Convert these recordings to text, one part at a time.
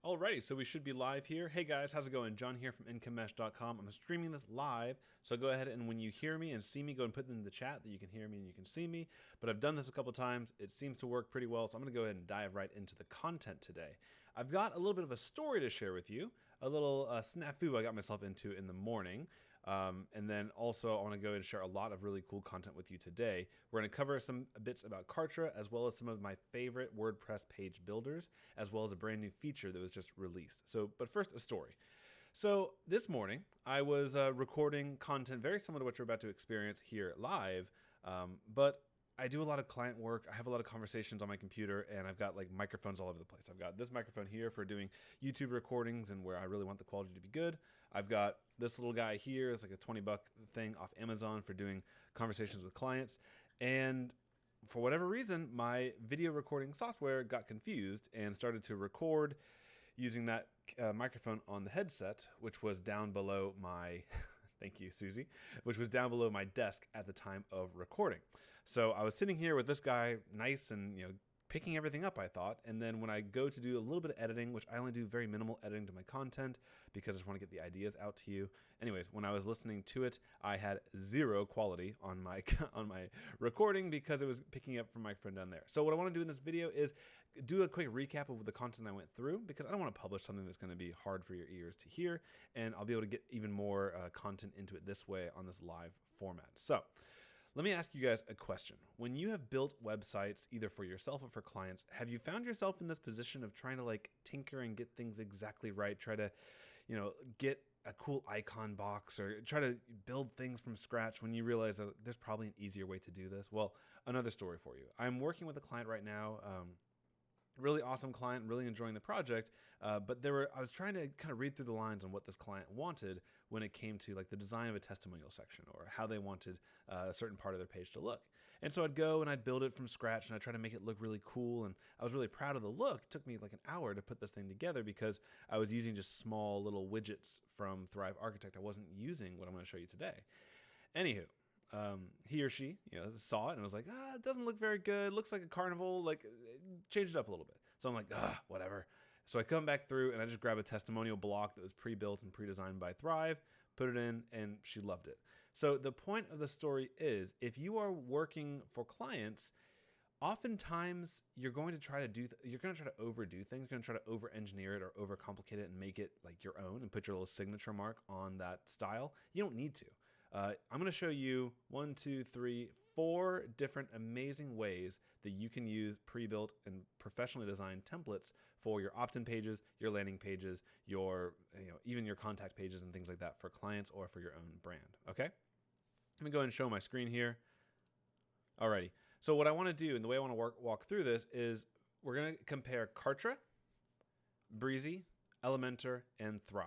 Alrighty, so we should be live here. Hey guys, how's it going? John here from incomemesh.com. I'm streaming this live, so go ahead and when you hear me and see me, go and put it in the chat that you can hear me and you can see me. But I've done this a couple times. It seems to work pretty well, so I'm going to go ahead and dive right into the content today. I've got a little bit of a story to share with you, a little snafu I got myself into in the morning. And then also I want to go and share a lot of really cool content with you today. We're going to cover some bits about Kartra, as well as some of my favorite WordPress page builders, as well as a brand new feature that was just released. But first, a story. So this morning, I was recording content very similar to what you're about to experience here live, but I do a lot of client work. I have a lot of conversations on my computer, and I've got like microphones all over the place. I've got this microphone here for doing YouTube recordings and where I really want the quality to be good. I've got this little guy here. It's like a $20 thing off Amazon for doing conversations with clients. And for whatever reason, my video recording software got confused and started to record using that microphone on the headset, which was down below my... Thank you, Susie, which was down below my desk at the time of recording. So I was sitting here with this guy, nice and, picking everything up, I thought. And then when I go to do a little bit of editing, which I only do very minimal editing to my content because I just want to get the ideas out to you. Anyways, when I was listening to it, I had zero quality on my recording because it was picking up from my microphone down there. So what I want to do in this video is do a quick recap of the content I went through, because I don't want to publish something that's going to be hard for your ears to hear, and I'll be able to get even more content into it this way on this live format. So let me ask you guys a question. When you have built websites, either for yourself or for clients, have you found yourself in this position of trying to like tinker and get things exactly right, try to, get a cool icon box or try to build things from scratch when you realize that there's probably an easier way to do this? Well, another story for you. I'm working with a client right now, really awesome client, really enjoying the project, but I was trying to kind of read through the lines on what this client wanted when it came to like the design of a testimonial section or how they wanted a certain part of their page to look. And so I'd go and I'd build it from scratch and I'd try to make it look really cool. And I was really proud of the look. It took me like an hour to put this thing together because I was using just small little widgets from Thrive Architect. I wasn't using what I'm going to show you today. Anywho, he or she, saw it and was like, it doesn't look very good. Looks like a carnival. Like, change it up a little bit. So I'm like, whatever. So I come back through and I just grab a testimonial block that was pre-built and pre-designed by Thrive, put it in, and she loved it. So the point of the story is, if you are working for clients, oftentimes you're going to try to overdo things. You're going to try to over-engineer it or overcomplicate it and make it like your own and put your little signature mark on that style. You don't need to. I'm going to show you 1, 2, 3, 4 different amazing ways that you can use pre-built and professionally designed templates for your opt-in pages, your landing pages, your, even your contact pages and things like that for clients or for your own brand. Okay. Let me go ahead and show my screen here. Alrighty. So what I want to do and the way I want to walk through this is we're going to compare Kartra, Brizy, Elementor, and Thrive.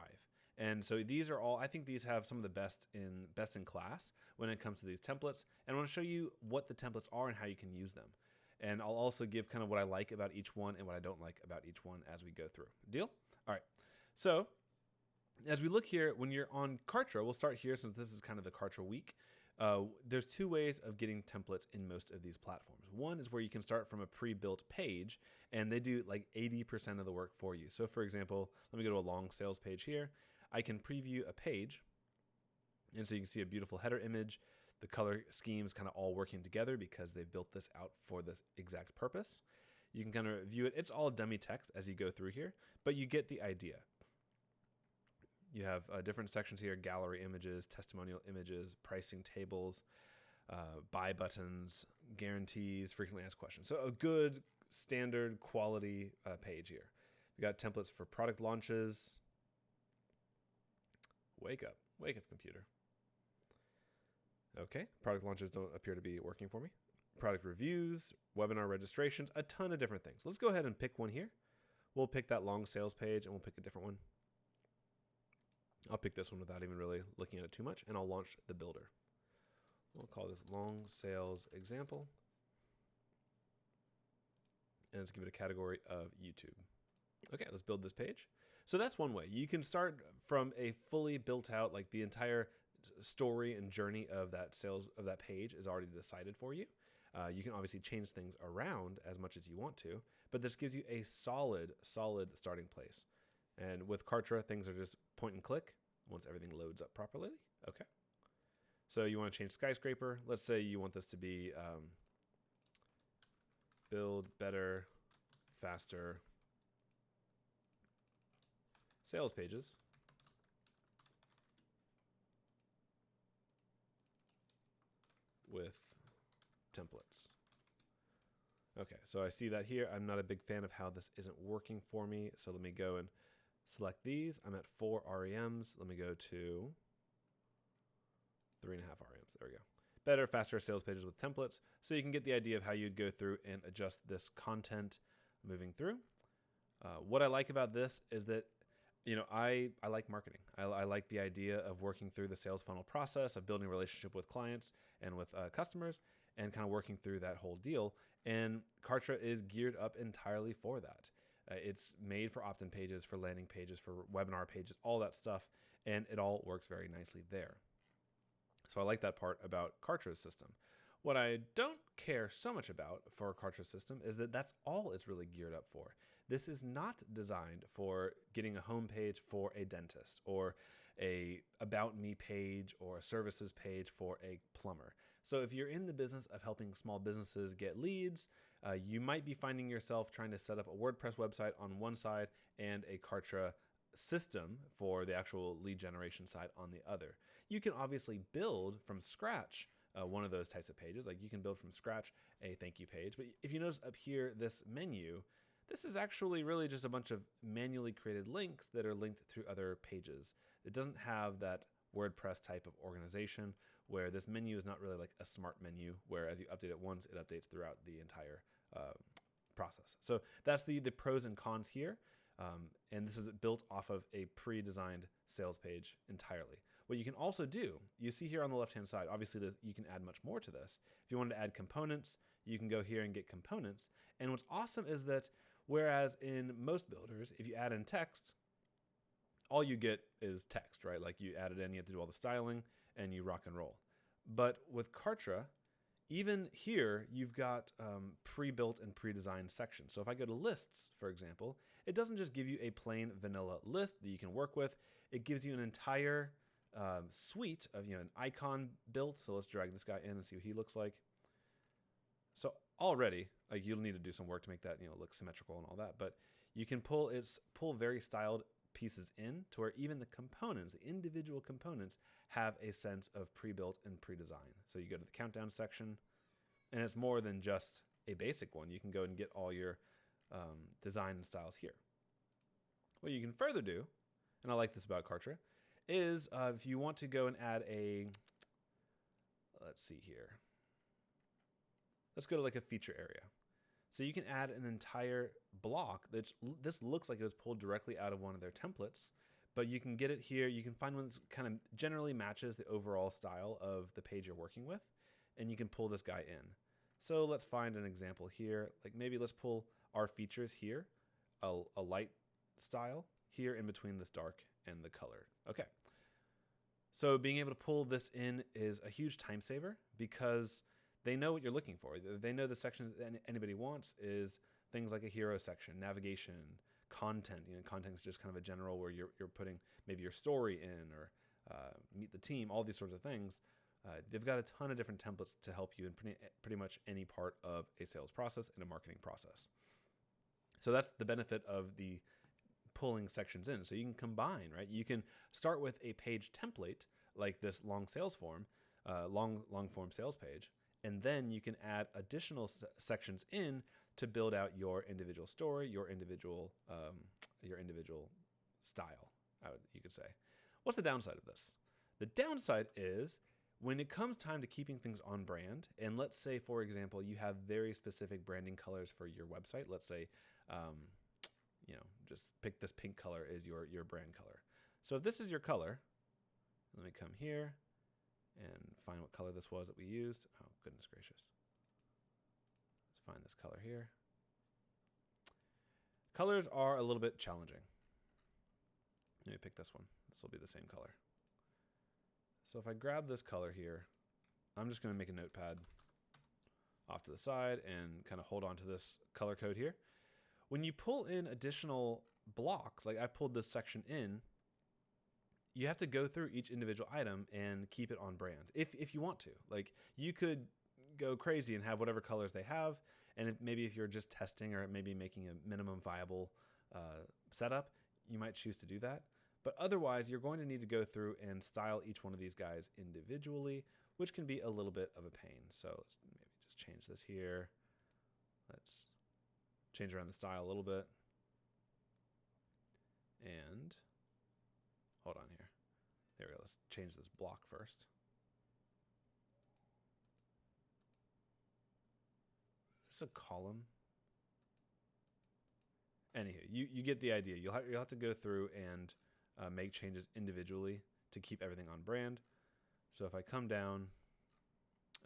And so these are all, I think these have some of the best in class when it comes to these templates. And I want to show you what the templates are and how you can use them. And I'll also give kind of what I like about each one and what I don't like about each one as we go through. Deal? All right. So as we look here, when you're on Kartra, we'll start here since this is kind of the Kartra week. There's 2 ways of getting templates in most of these platforms. One is where you can start from a pre-built page and they do like 80% of the work for you. So for example, let me go to a long sales page here. I can preview a page, and so you can see a beautiful header image. The color schemes kind of all working together because they've built this out for this exact purpose. You can kind of view it. It's all dummy text as you go through here, but you get the idea. You have different sections here: gallery images, testimonial images, pricing tables, buy buttons, guarantees, frequently asked questions. So a good standard quality page here. We got templates for product launches. Wake up, computer. Okay, product launches don't appear to be working for me. Product reviews, webinar registrations, a ton of different things. Let's go ahead and pick one here. We'll pick that long sales page and we'll pick a different one. I'll pick this one without even really looking at it too much, and I'll launch the builder. We'll call this long sales example. And let's give it a category of YouTube. Okay, let's build this page. So that's one way. You can start from a fully built out, like the entire story and journey of that page is already decided for you. You can obviously change things around as much as you want to, but this gives you a solid starting place. And with Kartra, things are just point and click once everything loads up properly. Okay. So you want to change skyscraper. Let's say you want this to be build better, faster sales pages with templates. Okay, so I see that here. I'm not a big fan of how this isn't working for me. So let me go and select these. I'm at 4 REMs. Let me go to 3.5 REMs. There we go. Better, faster sales pages with templates. So you can get the idea of how you'd go through and adjust this content moving through. What I like about this is that, you know, I like marketing. I like the idea of working through the sales funnel process, of building a relationship with clients and with customers, and kind of working through that whole deal. And Kartra is geared up entirely for that. It's made for opt-in pages, for landing pages, for webinar pages, all that stuff, and it all works very nicely there. So I like that part about Kartra's system. What I don't care so much about for Kartra's system is that that's all it's really geared up for. This is not designed for getting a home page for a dentist, or a about me page, or a services page for a plumber. So if you're in the business of helping small businesses get leads, you might be finding yourself trying to set up a WordPress website on one side and a Kartra system for the actual lead generation side on the other. You can obviously build from scratch one of those types of pages. Like you can build from scratch a thank you page. But if you notice up here, this menu, this is actually really just a bunch of manually created links that are linked through other pages. It doesn't have that WordPress type of organization where this menu is not really like a smart menu, where as you update it once, it updates throughout the entire process. So that's the pros and cons here. And this is built off of a pre-designed sales page entirely. What you can also do, you see here on the left-hand side, obviously you can add much more to this. If you wanted to add components, you can go here and get components. And what's awesome is that whereas in most builders, if you add in text, all you get is text, right? Like you add it in, you have to do all the styling, and you rock and roll. But with Kartra, even here, you've got pre-built and pre-designed sections. So if I go to lists, for example, it doesn't just give you a plain vanilla list that you can work with. It gives you an entire suite of, an icon built. So let's drag this guy in and see what he looks like. So already, like, you'll need to do some work to make that look symmetrical and all that. But you can pull very styled pieces in to where even the components, the individual components, have a sense of pre-built and pre-design. So you go to the countdown section, and it's more than just a basic one. You can go and get all your design and styles here. What you can further do, and I like this about Kartra, is if you want to go and add let's see here. Let's go to like a feature area. So you can add an entire block this looks like it was pulled directly out of one of their templates, but you can get it here. You can find one that kind of generally matches the overall style of the page you're working with, and you can pull this guy in. So let's find an example here. Like maybe let's pull our features here, a light style here in between this dark and the color. Okay. So being able to pull this in is a huge time saver because they know what you're looking for. They know the sections that anybody wants is things like a hero section, navigation, content. Content is just kind of a general where you're putting maybe your story in, or meet the team, all these sorts of things. They've got a ton of different templates to help you in pretty much any part of a sales process and a marketing process. So that's the benefit of the pulling sections in. So you can combine, right? You can start with a page template like this long sales form, long form sales page, and then you can add additional sections in to build out your individual story, your individual style, you could say. What's the downside of this? The downside is when it comes time to keeping things on brand, and let's say, for example, you have very specific branding colors for your website. Let's say, just pick this pink color as your brand color. So if this is your color, let me come here and find what color this was that we used. Oh, goodness gracious. Let's find this color here. Colors are a little bit challenging. Let me pick this one. This will be the same color. So if I grab this color here, I'm just going to make a notepad off to the side and kind of hold on to this color code here. When you pull in additional blocks, like I pulled this section in, you have to go through each individual item and keep it on brand if you want to. Like you could go crazy and have whatever colors they have, and maybe if you're just testing or maybe making a minimum viable setup, you might choose to do that. But otherwise, you're going to need to go through and style each one of these guys individually, which can be a little bit of a pain. So let's maybe just change this here. Let's change around the style a little bit. And hold on here. There we go. Let's change this block first. Is this a column? Anywho, you get the idea. You'll have to go through and make changes individually to keep everything on brand. So if I come down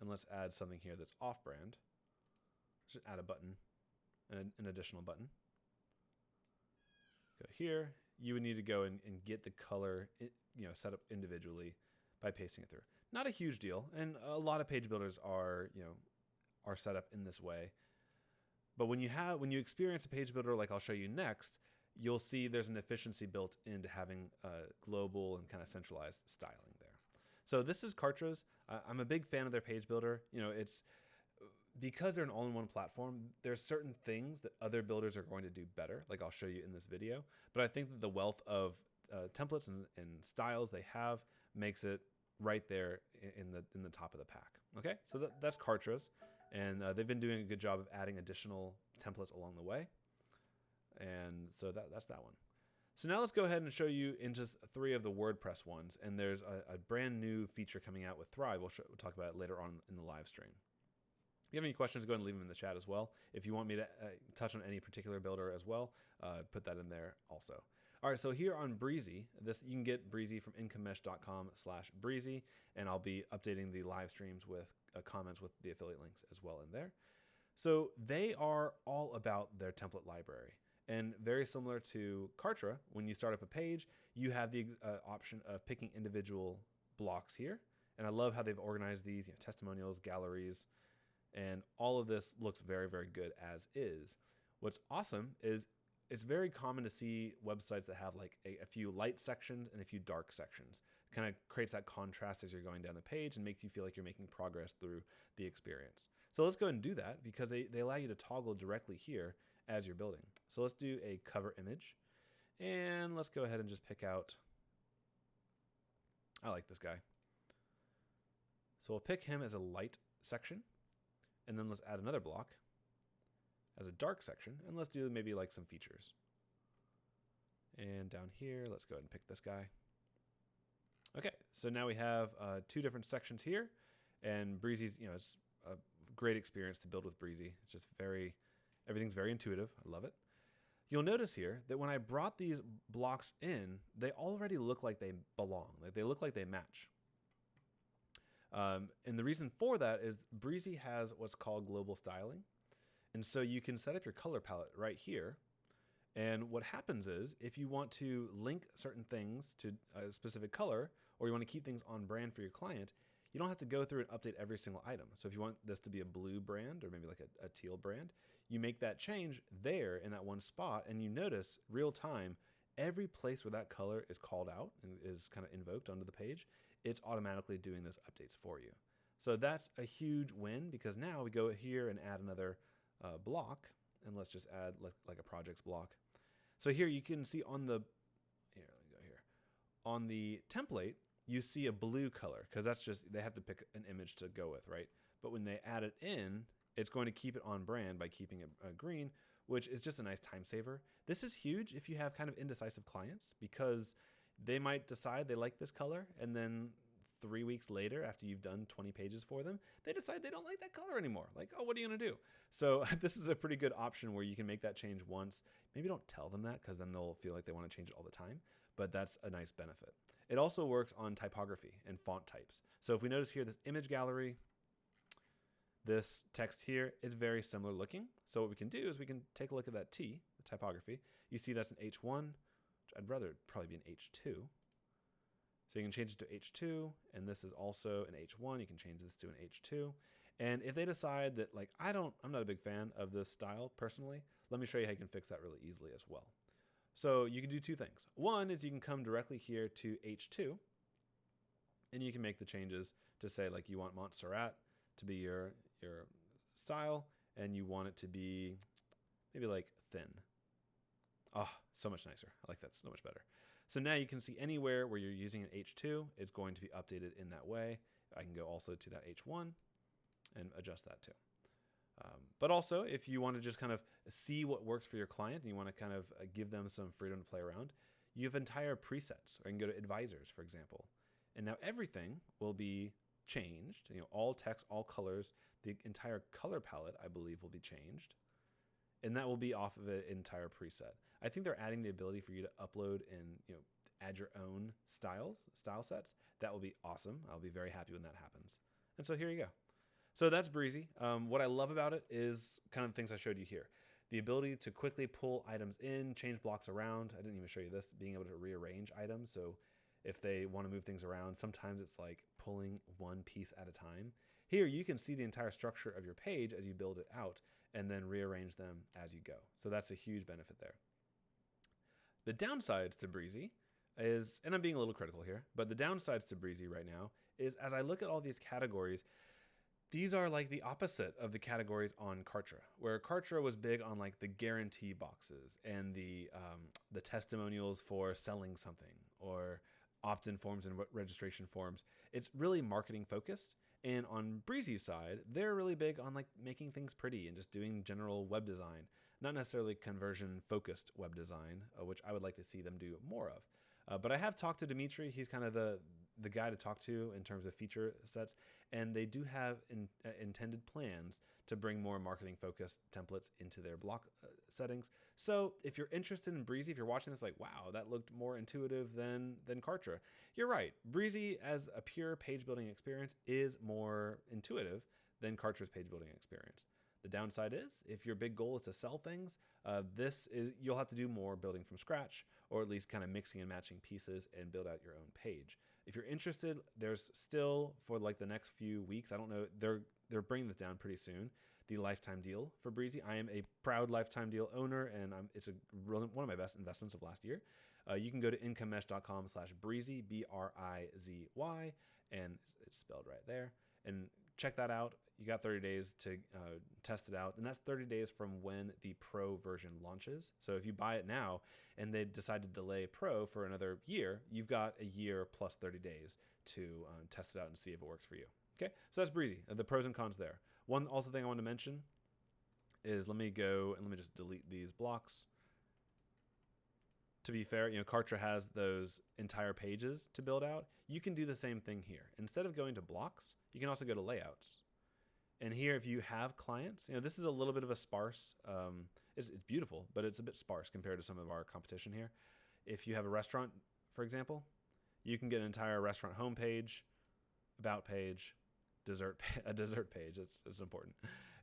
and let's add something here that's off brand, just add a button, an additional button. Go here. You would need to go and get the color, set up individually by pasting it through. Not a huge deal, and a lot of page builders are set up in this way. But when you experience a page builder like I'll show you next, you'll see there's an efficiency built into having global and kind of centralized styling there. So this is Kartra's. I'm a big fan of their page builder. It's because they're an all-in-one platform, there's certain things that other builders are going to do better, like I'll show you in this video. But I think that the wealth of templates and styles they have makes it right there in the top of the pack. Okay, so that's Kartra's, and they've been doing a good job of adding additional templates along the way. And so that's that one. So now let's go ahead and show you in just 3 of the WordPress ones, and there's a brand new feature coming out with Thrive. We'll talk about it later on in the live stream. If you have any questions, go ahead and leave them in the chat as well. If you want me to touch on any particular builder as well, put that in there also. All right, so here on Brizy, you can get Brizy from incomemesh.com/Brizy, and I'll be updating the live streams with comments with the affiliate links as well in there. So they are all about their template library. And very similar to Kartra, when you start up a page, you have the option of picking individual blocks here. And I love how they've organized these, testimonials, galleries, and all of this looks very, very good as is. What's awesome is it's very common to see websites that have like a few light sections and a few dark sections. It kind of creates that contrast as you're going down the page and makes you feel like you're making progress through the experience. So let's go ahead and do that because they allow you to toggle directly here as you're building. So let's do a cover image, and let's go ahead and just pick out, I like this guy. So we'll pick him as a light section, and then let's add another block as a dark section, and let's do maybe like some features. And down here, let's go ahead and pick this guy. Okay, so now we have 2 different sections here, and Brizy's, it's a great experience to build with Brizy. It's just everything's very intuitive. I love it. You'll notice here that when I brought these blocks in, they already look like they belong. Like they look like they match. And the reason for that is Brizy has what's called global styling. And so you can set up your color palette right here. And what happens is if you want to link certain things to a specific color, or you want to keep things on brand for your client, you don't have to go through and update every single item. So if you want this to be a blue brand or maybe like a teal brand, you make that change there in that one spot, and you notice real time, every place where that color is called out and is kind of invoked onto the page, it's automatically doing those updates for you. So that's a huge win because now we go here and add another block, and let's just add like a projects block. So here you can see on the, on the template, you see a blue color because that's just, they have to pick an image to go with, right? But when they add it in, it's going to keep it on brand by keeping it green, which is just a nice time saver. This is huge if you have kind of indecisive clients because they might decide they like this color, and then 3 weeks later, after you've done 20 pages for them, they decide they don't like that color anymore. Like, oh, what are you gonna do? So this is a pretty good option where you can make that change once. Maybe don't tell them that because then they'll feel like they want to change it all the time, but that's a nice benefit. It also works on typography and font types. So if we notice here, this image gallery, this text here, it's very similar looking. So what we can do is we can take a look at that T, the typography. You see that's an H1, which I'd rather probably be an H2. So you can change it to H2, and this is also an H1. You can change this to an H2. And if they decide that, like, I'm not a big fan of this style personally, let me show you how you can fix that really easily as well. So you can do two things. One is you can come directly here to H2 and you can make the changes to say like you want Montserrat to be your style and you want it to be maybe like thin. Oh, so much nicer. I like that so much better. So now you can see anywhere where you're using an H2, it's going to be updated in that way. I can go also to that H1 and adjust that too. But also, if you want to just kind of see what works for your client and you want to kind of give them some freedom to play around, you have entire presets. Or you can go to advisors, for example. And now everything will be changed. All text, all colors, the entire color palette, I believe, will be changed. And that will be off of an entire preset. I think they're adding the ability for you to upload and add your own style sets. That will be awesome. I'll be very happy when that happens. And so here you go. So that's Brizy. What I love about it is kind of the things I showed you here. The ability to quickly pull items in, change blocks around. I didn't even show you this, being able to rearrange items. So if they want to move things around, sometimes it's like pulling one piece at a time. Here you can see the entire structure of your page as you build it out and then rearrange them as you go. So that's a huge benefit there. The downsides to Brizy is, and I'm being a little critical here, but the downsides to Brizy right now is as I look at all these categories, these are like the opposite of the categories on Kartra, where Kartra was big on like the guarantee boxes and the testimonials for selling something or opt-in forms and registration forms. It's really marketing focused. And on Brizy's side, they're really big on like making things pretty and just doing general web design, not necessarily conversion focused web design, which I would like to see them do more of. But I have talked to Dimitri. He's kind of the guy to talk to in terms of feature sets. And they do have intended plans to bring more marketing focused templates into their block settings. So if you're interested in Brizy, if you're watching this like, wow, that looked more intuitive than Kartra, you're right. Brizy as a pure page building experience is more intuitive than Kartra's page building experience. The downside is if your big goal is to sell things, you'll have to do more building from scratch, or at least kind of mixing and matching pieces and build out your own page. If you're interested, there's still for like the next few weeks, I don't know, they're bringing this down pretty soon, the lifetime deal for Brizy. I am a proud lifetime deal owner, and it's one of my best investments of last year. You can go to incomemesh.com/Brizy, BRIZY, and it's spelled right there, and check that out. You got 30 days to test it out, and that's 30 days from when the Pro version launches. So if you buy it now and they decide to delay Pro for another year, you've got a year plus 30 days to test it out and see if it works for you. Okay, so that's Brizy. The pros and cons there. One also thing I want to mention is let me just delete these blocks. To be fair, Kartra has those entire pages to build out. You can do the same thing here. Instead of going to blocks, you can also go to layouts. And here, if you have clients, this is a little bit of a sparse, it's beautiful, but it's a bit sparse compared to some of our competition here. If you have a restaurant, for example, you can get an entire restaurant homepage, about page, a dessert page, it's important,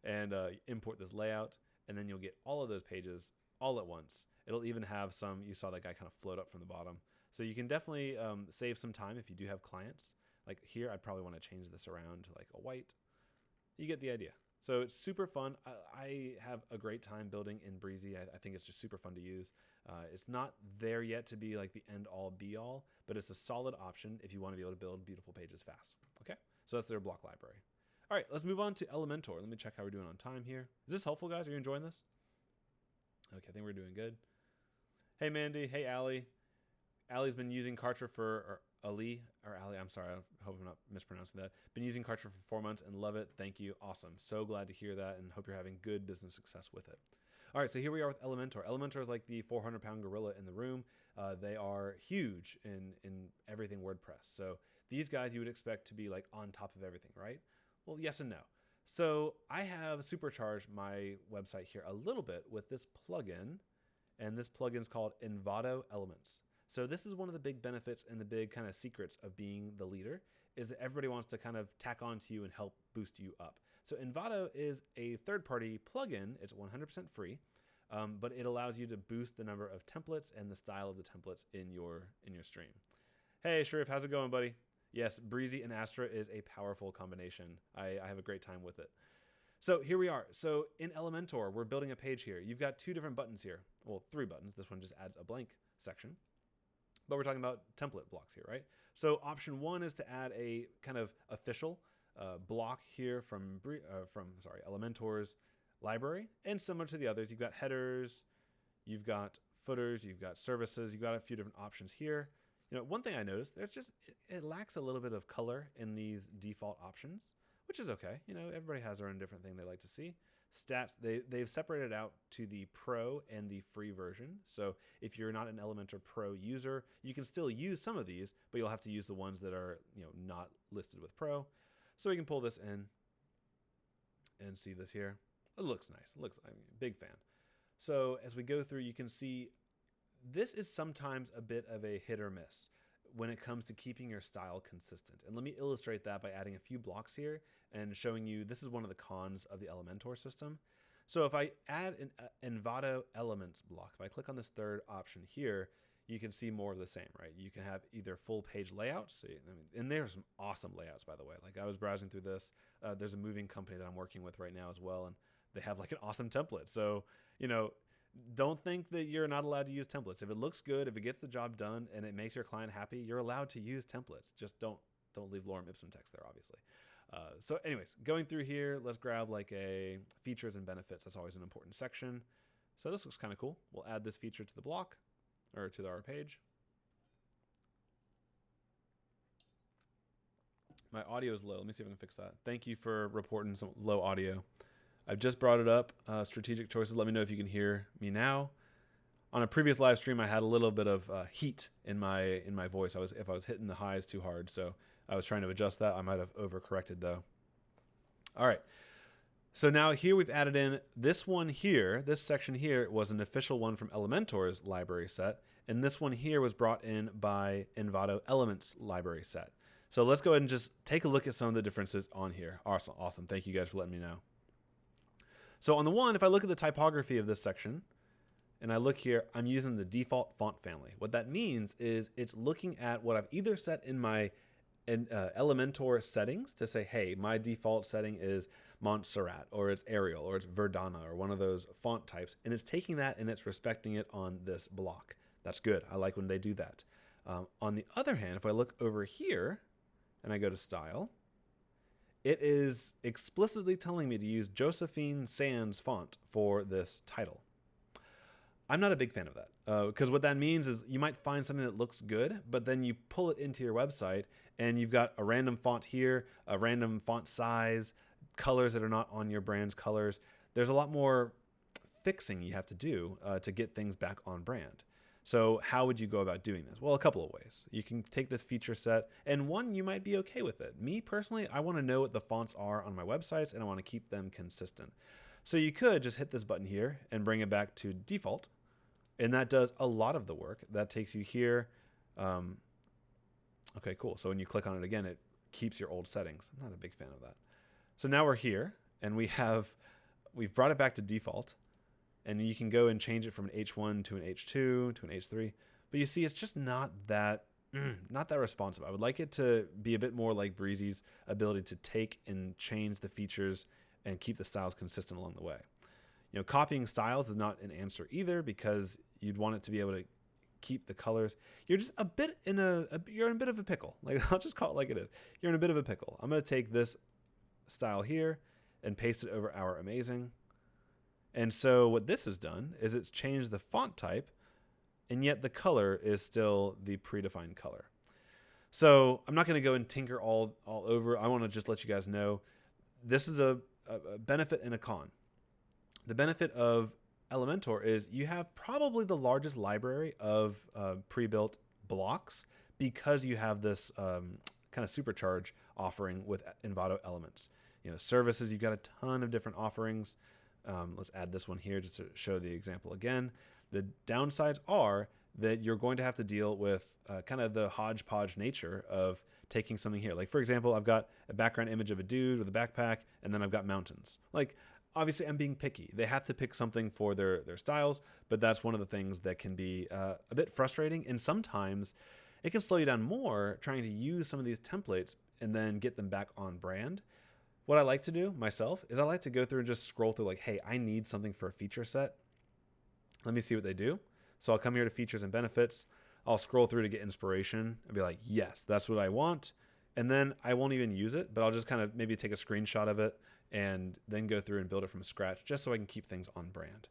and import this layout, and then you'll get all of those pages all at once. It'll even have some, you saw that guy kind of float up from the bottom. So you can definitely save some time if you do have clients. Like here, I'd probably want to change this around to like a white. You get the idea. So it's super fun. I have a great time building in Brizy. I think it's just super fun to use. It's not there yet to be like the end all be all, but it's a solid option if you want to be able to build beautiful pages fast. Okay, so that's their block library. All right, let's move on to Elementor. Let me check how we're doing on time here. Is this helpful, guys? Are you enjoying this? Okay, I think we're doing good. Hey, Mandy. Hey, Allie. Allie's been using Kartra for, Ali, I'm sorry, I hope I'm not mispronouncing that. Been using Kartra for 4 months and love it. Thank you. Awesome. So glad to hear that and hope you're having good business success with it. All right, so here we are with Elementor. Elementor is like the 400-pound gorilla in the room. They are huge in everything WordPress. So these guys you would expect to be like on top of everything, right? Well, yes and no. So I have supercharged my website here a little bit with this plugin, and this plugin is called Envato Elements. So this is one of the big benefits and the big kind of secrets of being the leader is that everybody wants to kind of tack on to you and help boost you up. So Envato is a third-party plugin. It's 100% free, but it allows you to boost the number of templates and the style of the templates in your stream. Hey, Sharif, how's it going, buddy? Yes, Brizy and Astra is a powerful combination. I have a great time with it. So here we are. So in Elementor, we're building a page here. You've got 2 different buttons here. Well, 3 buttons. This one just adds a blank section. But we're talking about template blocks here, right? So option 1 is to add a kind of official block here from Elementor's library. And similar to the others, you've got headers, you've got footers, you've got services, you've got a few different options here. One thing I noticed, it lacks a little bit of color in these default options, which is okay. Everybody has their own different thing they like to see. Stats, they've separated out to the Pro and the free version. So if you're not an Elementor Pro user, you can still use some of these, but you'll have to use the ones that are not listed with Pro. So we can pull this in and see this here. It looks nice. Big fan. So as we go through, you can see this is sometimes a bit of a hit or miss when it comes to keeping your style consistent. And let me illustrate that by adding a few blocks here and showing you this is one of the cons of the Elementor system. So if I add an Envato Elements block, if I click on this 3rd option here, you can see more of the same, right? You can have either full page layouts, and there's some awesome layouts, by the way. Like I was browsing through this. There's a moving company that I'm working with right now as well, and they have like an awesome template. So, don't think that you're not allowed to use templates. If it looks good, if it gets the job done, and it makes your client happy, you're allowed to use templates. Just don't leave lorem ipsum text there, obviously. So anyways, going through here, let's grab like a features and benefits. That's always an important section. So this looks kind of cool. We'll add this feature to the block or to our page. My audio is low. Let me see if I can fix that. Thank you for reporting some low audio. I've just brought it up. Strategic choices. Let me know if you can hear me now. On a previous live stream, I had a little bit of heat in my voice. If I was hitting the highs too hard, so I was trying to adjust that. I might have overcorrected though. All right. So now here we've added in this one here. This section here was an official one from Elementor's library set, and this one here was brought in by Envato Elements library set. So let's go ahead and just take a look at some of the differences on here. Awesome. Thank you guys for letting me know. So on the one, if I look at the typography of this section, and I look here, I'm using the default font family. What that means is it's looking at what I've either set in my Elementor settings to say, hey, my default setting is Montserrat, or it's Arial, or it's Verdana, or one of those font types, and it's taking that and it's respecting it on this block. That's good. I like when they do that. On the other hand, if I look over here and I go to style, it is explicitly telling me to use Josephine Sans font for this title. I'm not a big fan of that because what that means is you might find something that looks good, but then you pull it into your website and you've got a random font here, a random font size, colors that are not on your brand's colors. There's a lot more fixing you have to do to get things back on brand. So how would you go about doing this? Well, a couple of ways. You can take this feature set, and one, you might be okay with it. Me personally, I want to know what the fonts are on my websites, and I want to keep them consistent. So you could just hit this button here and bring it back to default, and that does a lot of the work. That takes you here. Okay, cool. So when you click on it again, it keeps your old settings. I'm not a big fan of that. So now we're here, and we've brought it back to default. And you can go and change it from an H1 to an H2 to an H3. But you see, it's just not that responsive. I would like it to be a bit more like Brizy's ability to take and change the features and keep the styles consistent along the way. Copying styles is not an answer either because you'd want it to be able to keep the colors. You're just you're in a bit of a pickle. Like I'll just call it like it is. You're in a bit of a pickle. I'm going to take this style here and paste it over our amazing. And so what this has done is it's changed the font type, and yet the color is still the predefined color. So I'm not going to go and tinker all over. I want to just let you guys know this is a benefit and a con. The benefit of Elementor is you have probably the largest library of pre-built blocks because you have this kind of supercharge offering with Envato Elements. Services, you've got a ton of different offerings. Let's add this one here just to show the example again. The downsides are that you're going to have to deal with kind of the hodgepodge nature of taking something here. Like, for example, I've got a background image of a dude with a backpack, and then I've got mountains. Like, obviously, I'm being picky. They have to pick something for their styles, but that's one of the things that can be a bit frustrating, and sometimes it can slow you down more trying to use some of these templates and then get them back on brand. What I like to do myself is I like to go through and just scroll through like, hey, I need something for a feature set. Let me see what they do. So I'll come here to features and benefits. I'll scroll through to get inspiration and be like, yes, that's what I want. And then I won't even use it, but I'll just kind of maybe take a screenshot of it and then go through and build it from scratch just so I can keep things on brand.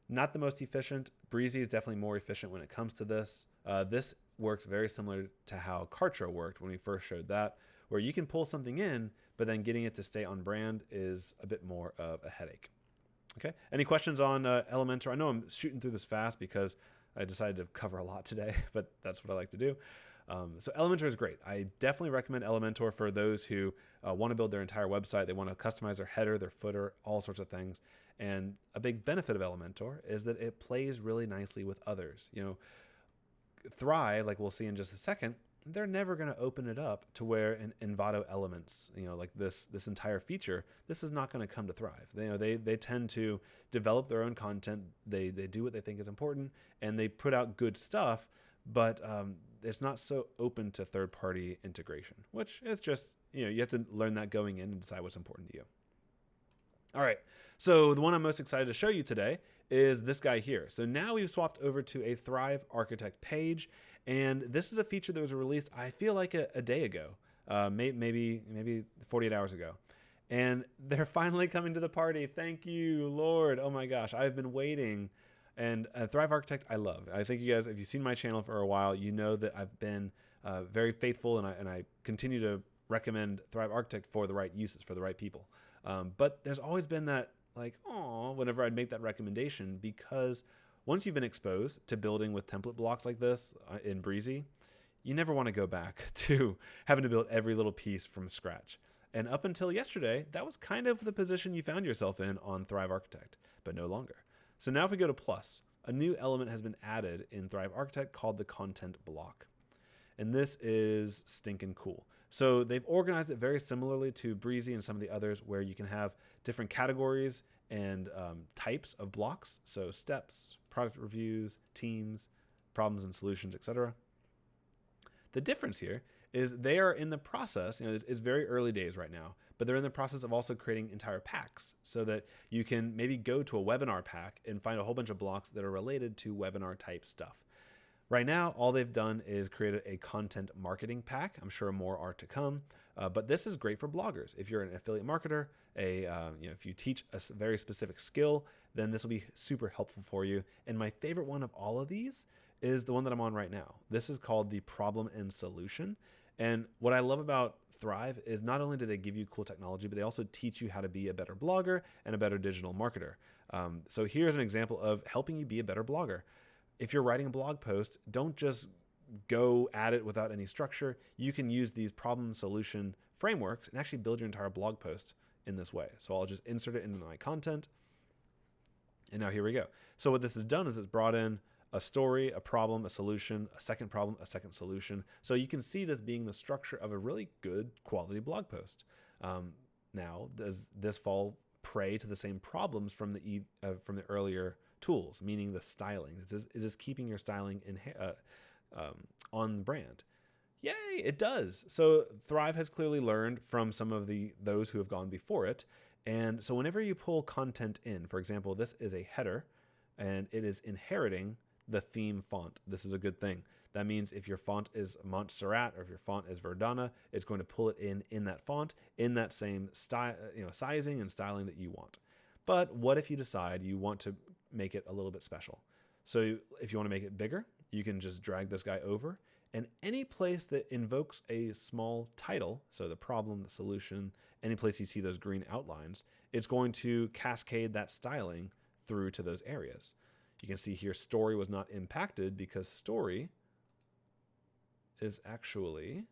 Not the most efficient. Brizy is definitely more efficient when it comes to this. This works very similar to how Kartra worked when we first showed that, where you can pull something in, but then getting it to stay on brand is a bit more of a headache. Okay. Any questions on Elementor? I know I'm shooting through this fast because I decided to cover a lot today, but that's what I like to do. So Elementor is great. I definitely recommend Elementor for those who want to build their entire website. They want to customize their header, their footer, all sorts of things. And a big benefit of Elementor is that it plays really nicely with others. You know, Thrive, like we'll see in just a second, they're never going to open it up to where an Envato Elements, you know, like this entire feature, this is not going to come to Thrive. They tend to develop their own content. They do what they think is important, and they put out good stuff, but it's not so open to third-party integration, which is just, you know, you have to learn that going in and decide what's important to you. All right, so the one I'm most excited to show you today is this guy here. So now we've swapped over to a Thrive Architect page, and this is a feature that was released, I feel like a day ago, maybe 48 hours ago. And they're finally coming to the party. Thank you, Lord. Oh my gosh, I've been waiting. And Thrive Architect, I love. I think you guys, if you've seen my channel for a while, you know that I've been very faithful, and I continue to recommend Thrive Architect for the right uses, for the right people. But there's always been that, like, oh, whenever I'd make that recommendation, because once you've been exposed to building with template blocks like this in Brizy, you never want to go back to having to build every little piece from scratch. And up until yesterday, that was kind of the position you found yourself in on Thrive Architect, but no longer. So now if we go to Plus, a new element has been added in Thrive Architect called the content block. And this is stinking cool. So they've organized it very similarly to Brizy and some of the others, where you can have different categories and types of blocks. So steps, product reviews, teams, problems and solutions, etc. The difference here is they are in the process, you know, it's very early days right now, but they're in the process of also creating entire packs so that you can maybe go to a webinar pack and find a whole bunch of blocks that are related to webinar type stuff. Right now, all they've done is created a content marketing pack. I'm sure more are to come, but this is great for bloggers. If you're an affiliate marketer, if you teach a very specific skill, then this will be super helpful for you. And my favorite one of all of these is the one that I'm on right now. This is called the problem and solution. And what I love about Thrive is not only do they give you cool technology, but they also teach you how to be a better blogger and a better digital marketer. So here's an example of helping you be a better blogger. If you're writing a blog post, don't just go at it without any structure. You can use these problem solution frameworks and actually build your entire blog post in this way. So I'll just insert it into my content. And now here we go. So what this has done is it's brought in a story, a problem, a solution, a second problem, a second solution. So you can see this being the structure of a really good quality blog post. Now, does this fall prey to the same problems from the earlier tools, meaning the styling? Is this keeping your styling on brand? Yay, it does. So Thrive has clearly learned from some of those who have gone before it. And so whenever you pull content in, for example, this is a header and it is inheriting the theme font. This is a good thing. That means if your font is Montserrat or if your font is Verdana, it's going to pull it in that font in that same style, sizing and styling that you want. But what if you decide you want to make it a little bit special? So if you want to make it bigger, you can just drag this guy over, and any place that invokes a small title, so the problem, the solution, any place you see those green outlines, it's going to cascade that styling through to those areas. You can see here story was not impacted because story is actually,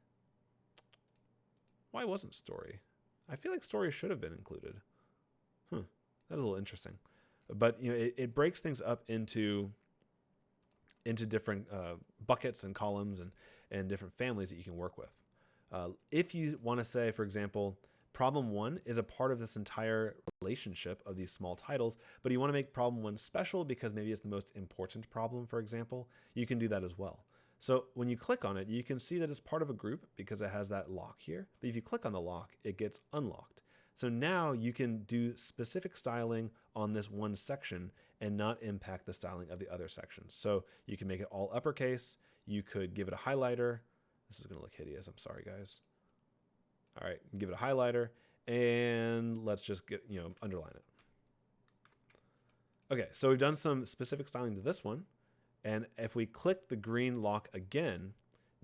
why wasn't story? I feel like story should have been included. That is a little interesting. But it breaks things up into different buckets and columns and different families that you can work with. If you want to say, for example, problem one is a part of this entire relationship of these small titles, but you want to make problem one special because maybe it's the most important problem, for example, you can do that as well. So when you click on it, you can see that it's part of a group because it has that lock here. But if you click on the lock, it gets unlocked. So now you can do specific styling on this one section and not impact the styling of the other sections. So you can make it all uppercase. You could give it a highlighter. This is going to look hideous. I'm sorry, guys. All right, give it a highlighter, and let's just get, underline it. Okay, so we've done some specific styling to this one. And if we click the green lock again,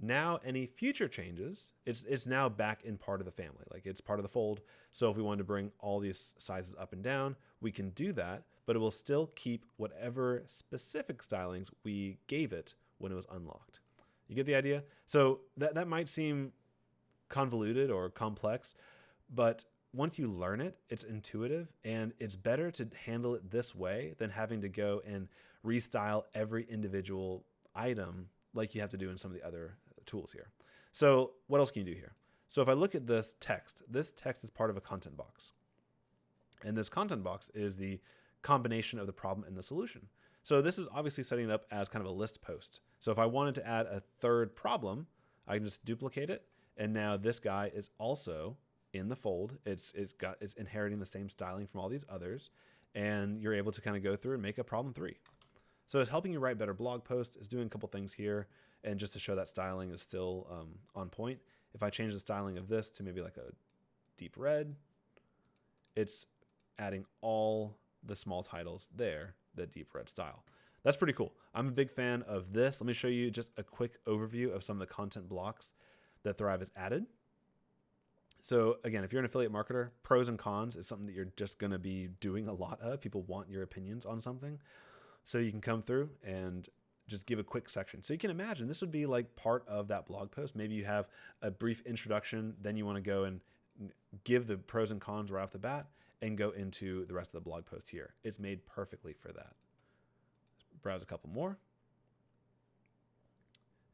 now any future changes, it's now back in part of the family. Like it's part of the fold. So if we wanted to bring all these sizes up and down, we can do that, but it will still keep whatever specific stylings we gave it when it was unlocked. You get the idea? So that might seem convoluted or complex, but once you learn it, it's intuitive, and it's better to handle it this way than having to go and restyle every individual item like you have to do in some of the other tools here. So what else can you do here? So if I look at this text is part of a content box. And this content box is the combination of the problem and the solution. So this is obviously setting it up as kind of a list post. So if I wanted to add a third problem, I can just duplicate it. And now this guy is also in the fold. It's inheriting the same styling from all these others. And you're able to kind of go through and make a problem 3. So it's helping you write better blog posts. It's doing a couple things here. And just to show that styling is still on point. If I change the styling of this to maybe like a deep red, it's adding all the small titles there, the deep red style. That's pretty cool. I'm a big fan of this. Let me show you just a quick overview of some of the content blocks that Thrive has added. So again, if you're an affiliate marketer, pros and cons is something that you're just going to be doing a lot of. People want your opinions on something. So you can come through and just give a quick section. So you can imagine this would be like part of that blog post. Maybe you have a brief introduction, then you want to go and give the pros and cons right off the bat and go into the rest of the blog post here. It's made perfectly for that. Browse a couple more.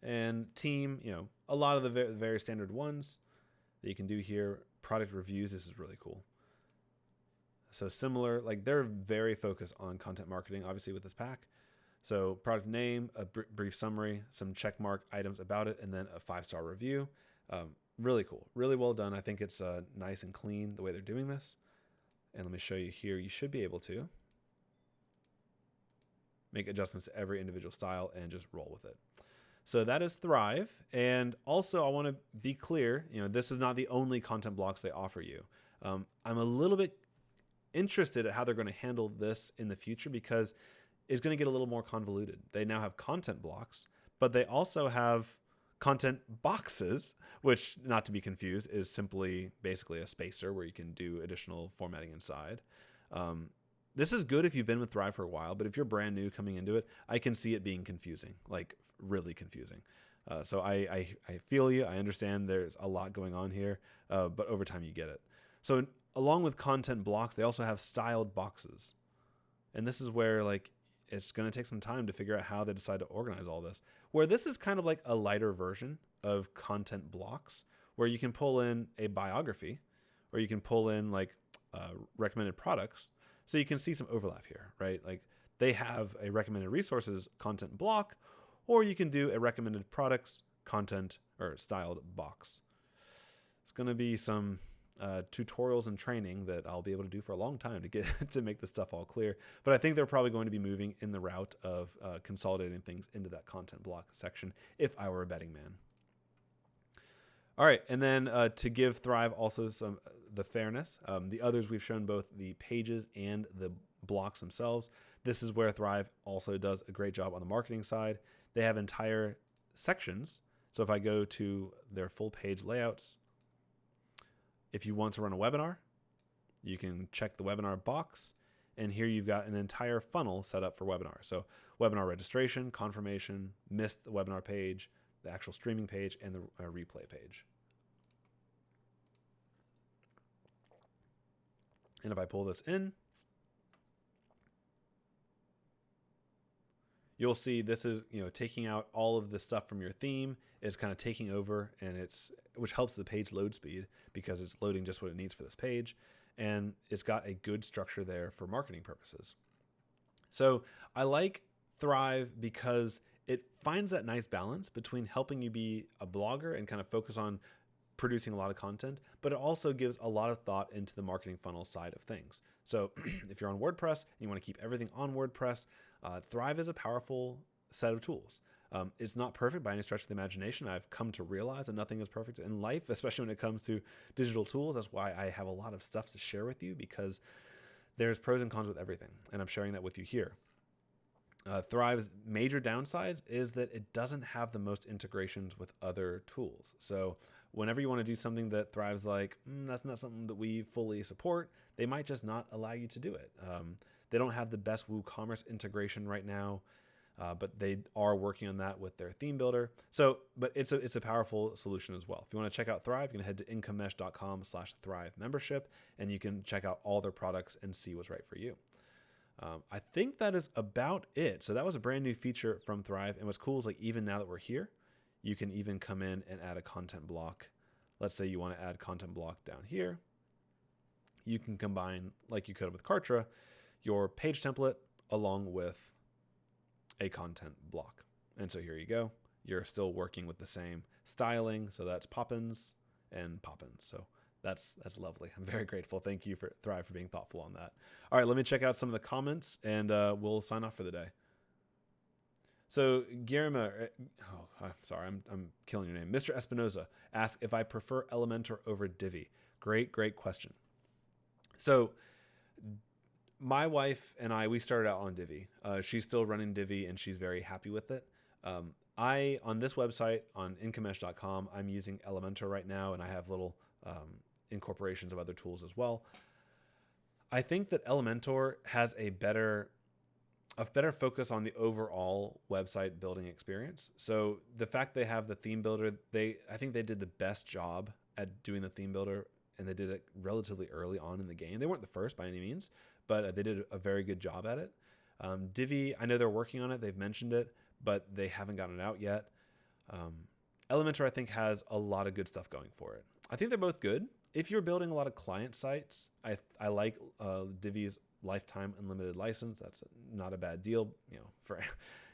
And team, a lot of the very standard ones that you can do here. Product reviews, this is really cool. So similar, like they're very focused on content marketing, obviously with this pack. So product name, a brief summary, some check mark items about it, and then a 5-star review. Really cool, really well done. I think it's nice and clean the way they're doing this. And let me show you here. You should be able to make adjustments to every individual style and just roll with it. So that is Thrive. And also I want to be clear, this is not the only content blocks they offer you. I'm a little bit interested at how they're going to handle this in the future because it's going to get a little more convoluted. They now have content blocks, but they also have content boxes, which, not to be confused, is simply basically a spacer where you can do additional formatting inside. This is good if you've been with Thrive for a while, but if you're brand new coming into it, I can see it being confusing, like really confusing. So I feel you. I understand there's a lot going on here, but over time you get it. So along with content blocks, they also have styled boxes. And this is where it's going to take some time to figure out how they decide to organize all this. Where this is kind of like a lighter version of content blocks, where you can pull in a biography, or you can pull in recommended products. So you can see some overlap here, right? Like they have a recommended resources content block, or you can do a recommended products content or styled box. It's going to be some tutorials and training that I'll be able to do for a long time to get to make this stuff all clear. But I think they're probably going to be moving in the route of consolidating things into that content block section if I were a betting man. All right, and then to give Thrive also some the fairness, the others we've shown both the pages and the blocks themselves. This is where Thrive also does a great job on the marketing side. They have entire sections. So if I go to their full page layouts, if you want to run a webinar, you can check the webinar box. And here you've got an entire funnel set up for webinars. So webinar registration, confirmation, missed the webinar page, the actual streaming page, and the replay page. And if I pull this in, you'll see this is, taking out all of the stuff from your theme. It's kind of taking over, and which helps the page load speed because it's loading just what it needs for this page. And it's got a good structure there for marketing purposes. So I like Thrive because it finds that nice balance between helping you be a blogger and kind of focus on producing a lot of content, but it also gives a lot of thought into the marketing funnel side of things. So if you're on WordPress and you want to keep everything on WordPress, Thrive is a powerful set of tools. It's not perfect by any stretch of the imagination. I've come to realize that nothing is perfect in life, especially when it comes to digital tools. That's why I have a lot of stuff to share with you, because there's pros and cons with everything, and I'm sharing that with you here. Thrive's major downsides is that it doesn't have the most integrations with other tools. So whenever you want to do something that Thrive's like, that's not something that we fully support, they might just not allow you to do it. They don't have the best WooCommerce integration right now, but they are working on that with their theme builder. So, but it's a powerful solution as well. If you want to check out Thrive, you can head to incomemesh.com/Thrive membership, and you can check out all their products and see what's right for you. I think that is about it. So that was a brand new feature from Thrive. And what's cool is, like, even now that we're here, you can even come in and add a content block. Let's say you want to add content block down here. You can combine, like you could with Kartra, your page template along with a content block. And so here you go. You're still working with the same styling. So that's Poppins and Poppins. So that's lovely. I'm very grateful. Thank you for Thrive for being thoughtful on that. All right, let me check out some of the comments, and we'll sign off for the day. So Guillermo, sorry, I'm killing your name. Mr. Espinoza asked if I prefer Elementor over Divi. Great question. So my wife and I, we started out on Divi. She's still running Divi, and she's very happy with it. On this website, on incomemesh.com, I'm using Elementor right now, and I have little incorporations of other tools as well. I think that Elementor has a better focus on the overall website building experience. So the fact they have the theme builder, I think they did the best job at doing the theme builder, and they did it relatively early on in the game. They weren't the first by any means, but they did a very good job at it. Divi, I know they're working on it. They've mentioned it, but they haven't gotten it out yet. Elementor, I think, has a lot of good stuff going for it. I think they're both good. If you're building a lot of client sites, I like Divi's lifetime unlimited license. That's not a bad deal, for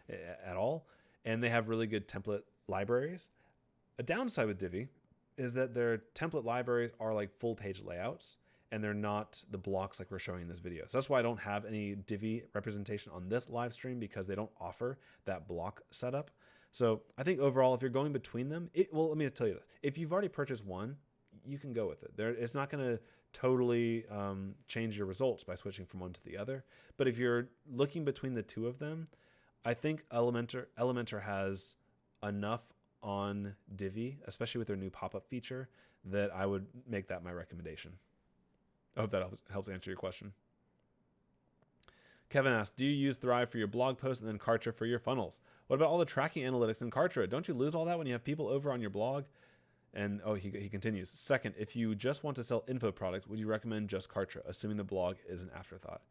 at all. And they have really good template libraries. A downside with Divi is that their template libraries are like full page layouts, and they're not the blocks like we're showing in this video. So that's why I don't have any Divi representation on this live stream, because they don't offer that block setup. So I think overall, if you're going between them, well, let me tell you this. If you've already purchased one, you can go with it. It's not going to totally change your results by switching from one to the other. But if you're looking between the two of them, I think Elementor has enough on Divi, especially with their new pop-up feature, that I would make that my recommendation. I hope that helps answer your question. Kevin asked, do you use Thrive for your blog posts and then Kartra for your funnels? What about all the tracking analytics in Kartra? Don't you lose all that when you have people over on your blog? And he continues. Second, if you just want to sell info products, would you recommend just Kartra, assuming the blog is an afterthought?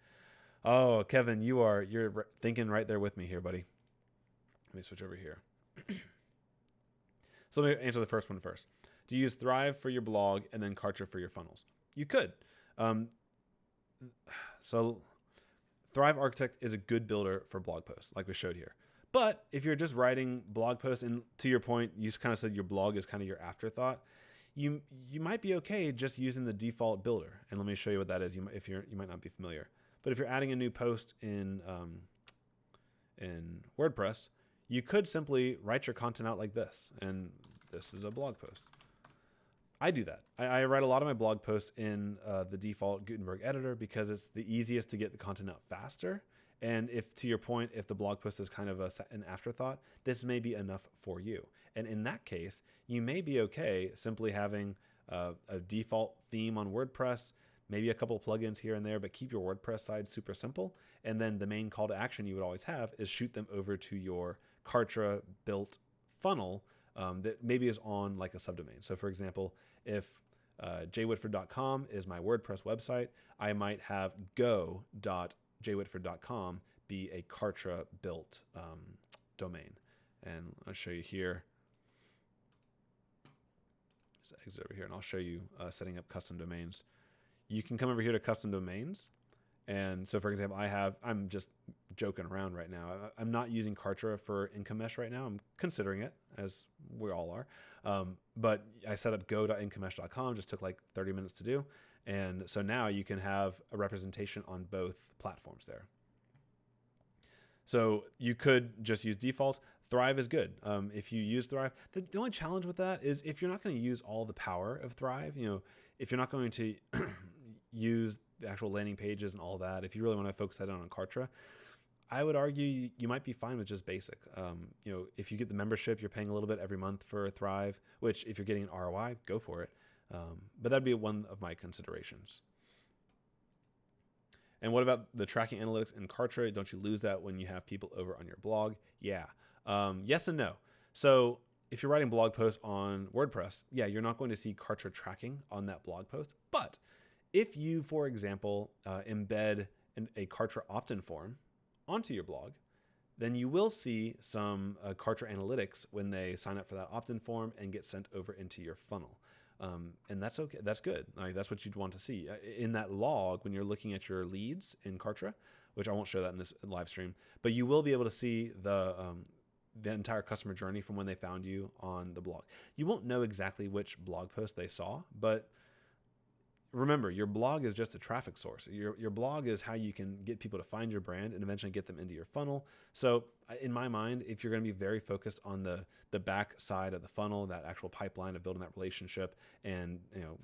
Oh, Kevin, you're thinking right there with me here, buddy. Let me switch over here. So let me answer the first one first. Do you use Thrive for your blog and then Kartra for your funnels? You could. So Thrive Architect is a good builder for blog posts, like we showed here. But if you're just writing blog posts, and to your point, you kind of said your blog is kind of your afterthought, you might be okay just using the default builder. And let me show you what that is. You might not be familiar. But if you're adding a new post in WordPress, you could simply write your content out like this. And this is a blog post. I do that. I write a lot of my blog posts in the default Gutenberg editor because it's the easiest to get the content out faster. And if, to your point, if the blog post is kind of an afterthought, this may be enough for you. And in that case, you may be okay simply having a default theme on WordPress, maybe a couple plugins here and there, but keep your WordPress side super simple. And then the main call to action you would always have is shoot them over to your Kartra built funnel that maybe is on like a subdomain. So for example, if jwhitford.com is my WordPress website, I might have go.jwhitford.com be a Kartra built domain. And I'll show you here. Just exit over here and I'll show you setting up custom domains. You can come over here to custom domains. And so for example, I'm just joking around right now. I'm not using Kartra for income mesh right now. I'm considering it, as we all are. But I set up go.incomesh.com, just took like 30 minutes to do. And so now you can have a representation on both platforms there. So you could just use default. Thrive is good. If you use Thrive, the only challenge with that is if you're not going to use all the power of Thrive, if you're not going to use the actual landing pages and all that, if you really want to focus that on Kartra, I would argue you might be fine with just basic. If you get the membership, you're paying a little bit every month for Thrive, which if you're getting an ROI, go for it. But that'd be one of my considerations. And what about the tracking analytics in Kartra? Don't you lose that when you have people over on your blog? Yeah. Yes and no. So if you're writing blog posts on WordPress, yeah, you're not going to see Kartra tracking on that blog post. But if you, for example, embed a Kartra opt-in form onto your blog, then you will see some Kartra analytics when they sign up for that opt-in form and get sent over into your funnel. And that's okay. That's good. That's what you'd want to see in that log when you're looking at your leads in Kartra, which I won't show that in this live stream, but you will be able to see the entire customer journey from when they found you on the blog. You won't know exactly which blog post they saw, but remember, your blog is just a traffic source. Your blog is how you can get people to find your brand and eventually get them into your funnel. So in my mind, if you're going to be very focused on the back side of the funnel, that actual pipeline of building that relationship and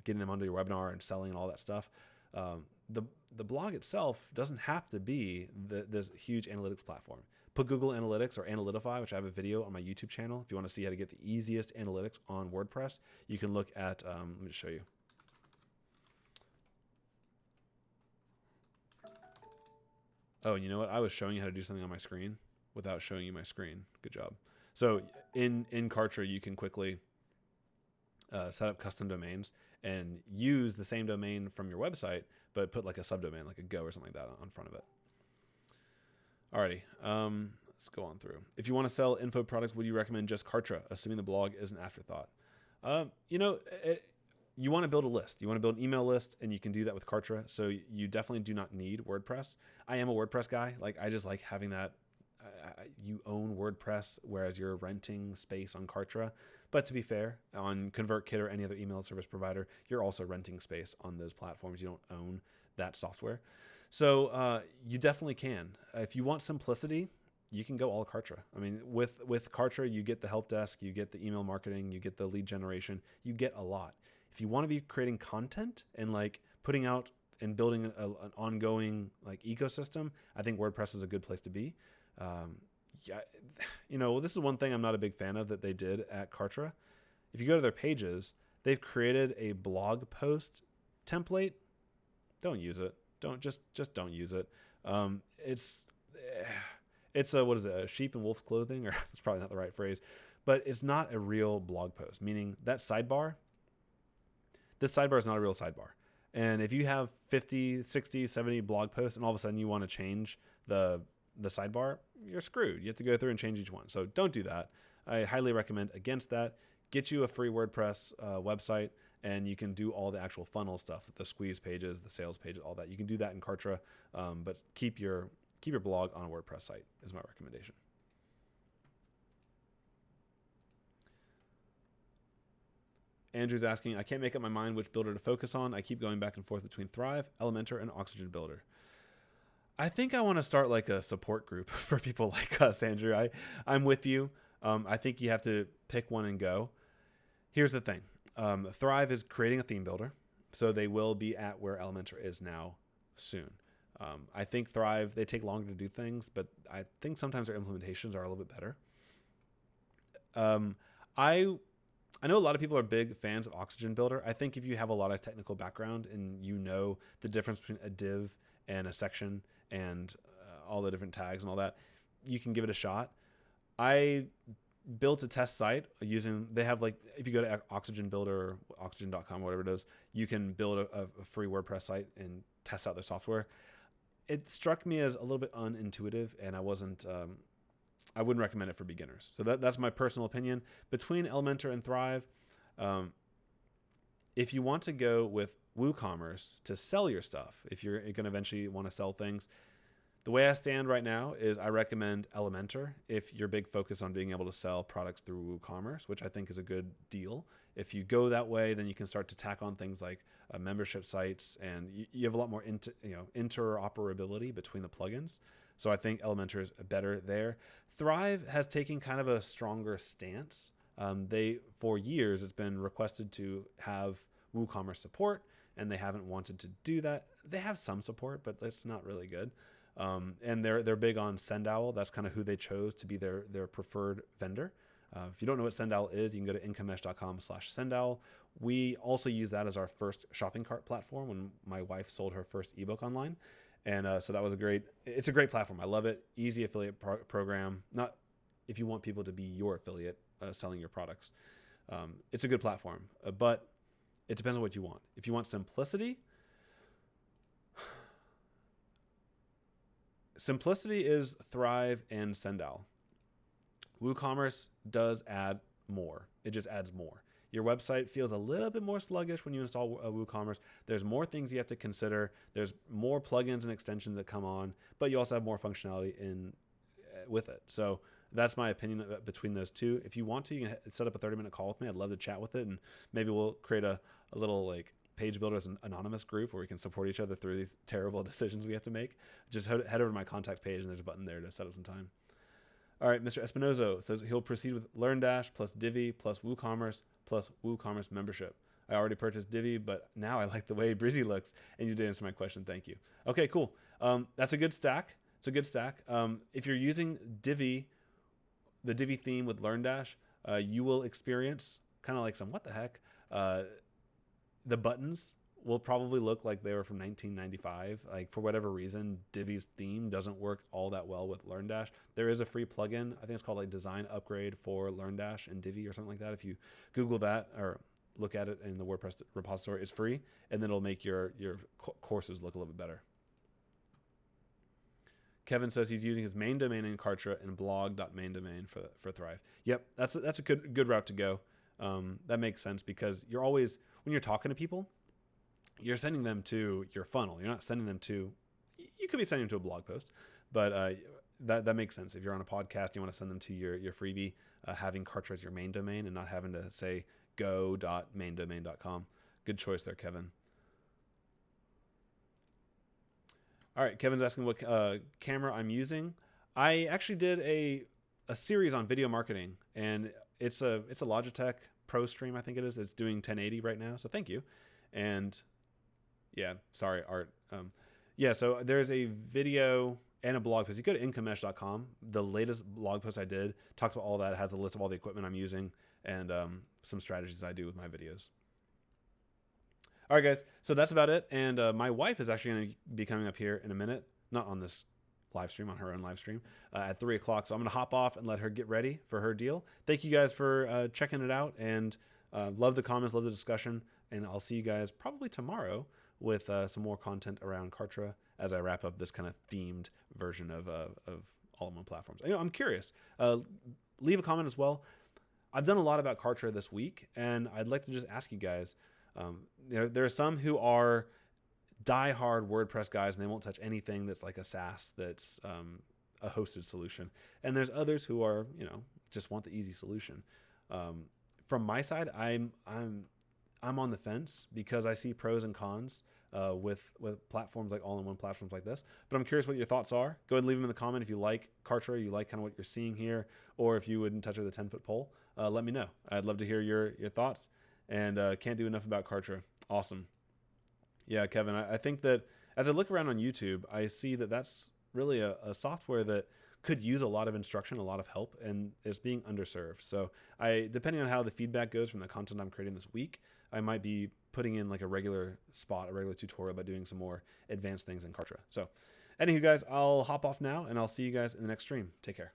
getting them onto your webinar and selling and all that stuff, the blog itself doesn't have to be this huge analytics platform. Put Google Analytics or Analytify, which I have a video on my YouTube channel. If you want to see how to get the easiest analytics on WordPress, you can look at, let me just show you. Oh, and you know what? I was showing you how to do something on my screen without showing you my screen. Good job. So in Kartra, you can quickly set up custom domains and use the same domain from your website, but put like a subdomain, like a Go or something like that on front of it. Alrighty, let's go on through. If you want to sell info products, would you recommend just Kartra, assuming the blog is an afterthought? You want to build a list. You want to build an email list, and you can do that with Kartra. So you definitely do not need WordPress. I am a WordPress guy. I just like having that. You own WordPress, whereas you're renting space on Kartra. But to be fair, on ConvertKit or any other email service provider, you're also renting space on those platforms. You don't own that software. So you definitely can. If you want simplicity, you can go all Kartra. I mean, with Kartra, you get the help desk, you get the email marketing, you get the lead generation, you get a lot. If you want to be creating content and putting out and building an ongoing ecosystem, I think WordPress is a good place to be. This is one thing I'm not a big fan of that they did at Kartra. If you go to their pages, they've created a blog post template. Don't use it. Just don't use it. It's a sheep in wolf's clothing, or it's probably not the right phrase, but it's not a real blog post, meaning that sidebar. This sidebar is not a real sidebar. And if you have 50, 60, 70 blog posts and all of a sudden you want to change the sidebar, you're screwed. You have to go through and change each one. So don't do that. I highly recommend against that. Get you a free WordPress website, and you can do all the actual funnel stuff, the squeeze pages, the sales pages, all that. You can do that in Kartra, but keep your blog on a WordPress site is my recommendation. Andrew's asking, I can't make up my mind which builder to focus on. I keep going back and forth between Thrive, Elementor, and Oxygen Builder. I think I want to start a support group for people like us, Andrew. I'm with you. I think you have to pick one and go. Here's the thing. Thrive is creating a theme builder, so they will be at where Elementor is now soon. I think Thrive, they take longer to do things, but I think sometimes their implementations are a little bit better. I know a lot of people are big fans of Oxygen Builder. I think if you have a lot of technical background and you know the difference between a div and a section and all the different tags and all that, you can give it a shot. I built a test site using, they have if you go to Oxygen Builder, oxygen.com, whatever it is, you can build a free WordPress site and test out their software. It struck me as a little bit unintuitive, and I wouldn't recommend it for beginners. So that's my personal opinion. Between Elementor and Thrive, if you want to go with WooCommerce to sell your stuff, if you're going to eventually want to sell things, The way I stand right now is I recommend Elementor if you're big focus on being able to sell products through WooCommerce, which I think is a good deal. If you go that way, then you can start to tack on things like membership sites, and you have a lot more interoperability between the plugins. So I think Elementor is better there. Thrive has taken kind of a stronger stance. For years, it's been requested to have WooCommerce support, and they haven't wanted to do that. They have some support, but it's not really good. And they're big on SendOwl. That's kind of who they chose to be their preferred vendor. If you don't know what SendOwl is, you can go to incomesh.com/SendOwl. We also use that as our first shopping cart platform when my wife sold her first ebook online. And so that was it's a great platform. I love it. Easy affiliate program. Not if you want people to be your affiliate selling your products. It's a good platform, but it depends on what you want. If you want simplicity, simplicity is Thrive and SendOwl. WooCommerce does add more. It just adds more. Your website feels a little bit more sluggish when you install WooCommerce. There's more things you have to consider. There's more plugins and extensions that come on, but you also have more functionality with it. So that's my opinion between those two. If you want to, you can set up a 30-minute call with me. I'd love to chat with it, and maybe we'll create a little like page builders and anonymous group where we can support each other through these terrible decisions we have to make. Just head over to my contact page, and there's a button there to set up some time. All right, Mr. Espinozo says he'll proceed with LearnDash plus Divi plus WooCommerce plus WooCommerce membership. I already purchased Divi, but now I like the way Brizy looks, and you did answer my question. Thank you. Okay, cool. That's a good stack. It's a good stack. If you're using Divi, the Divi theme with LearnDash, you will experience kind of like what the heck? The buttons will probably look like they were from 1995. Like for whatever reason, Divi's theme doesn't work all that well with LearnDash. There is a free plugin. I think it's called like Design Upgrade for LearnDash and Divi or something like that. If you Google that or look at it in the WordPress repository, it's free, and then it'll make your courses look a little bit better. Kevin says he's using his main domain in Kartra and blog.maindomain for Thrive. Yep, that's a good route to go. That makes sense because you're always, when you're talking to people, you're sending them to your funnel. You're not sending them to, you could be sending them to a blog post, but that makes sense. If you're on a podcast, you want to send them to your freebie, having Kartra as your main domain and not having to say go.maindomain.com. Good choice there, Kevin. All right, Kevin's asking what camera I'm using. I actually did a series on video marketing, and it's a Logitech Pro Stream, I think it is. It's doing 1080 right now, so thank you. And yeah, sorry, Art. Yeah, so there's a video and a blog post. You go to incomesh.com. The latest blog post I did talks about all that. It has a list of all the equipment I'm using and some strategies I do with my videos. All right, guys. So that's about it. And my wife is actually going to be coming up here in a minute. Not on this live stream, on her own live stream at 3 o'clock. So I'm going to hop off and let her get ready for her deal. Thank you guys for checking it out. And love the comments, love the discussion. And I'll see you guys probably tomorrow with some more content around Kartra as I wrap up this kind of themed version of all-in-one platforms. I'm curious. Leave a comment as well. I've done a lot about Kartra this week, and I'd like to just ask you guys, there are some who are die-hard WordPress guys, and they won't touch anything that's like a SaaS that's a hosted solution. And there's others who are, just want the easy solution. From my side, I'm on the fence because I see pros and cons with platforms like all-in-one platforms like this. But I'm curious what your thoughts are. Go ahead and leave them in the comment if you like Kartra, you like kind of what you're seeing here, or if you wouldn't touch it with a 10-foot pole. Let me know. I'd love to hear your thoughts. And can't do enough about Kartra. Awesome. Yeah, Kevin, I think that as I look around on YouTube, I see that that's really a software that could use a lot of instruction, a lot of help, and is being underserved. So depending on how the feedback goes from the content I'm creating this week, I might be putting in like a regular tutorial about doing some more advanced things in Kartra. So anywho, guys, I'll hop off now, and I'll see you guys in the next stream. Take care.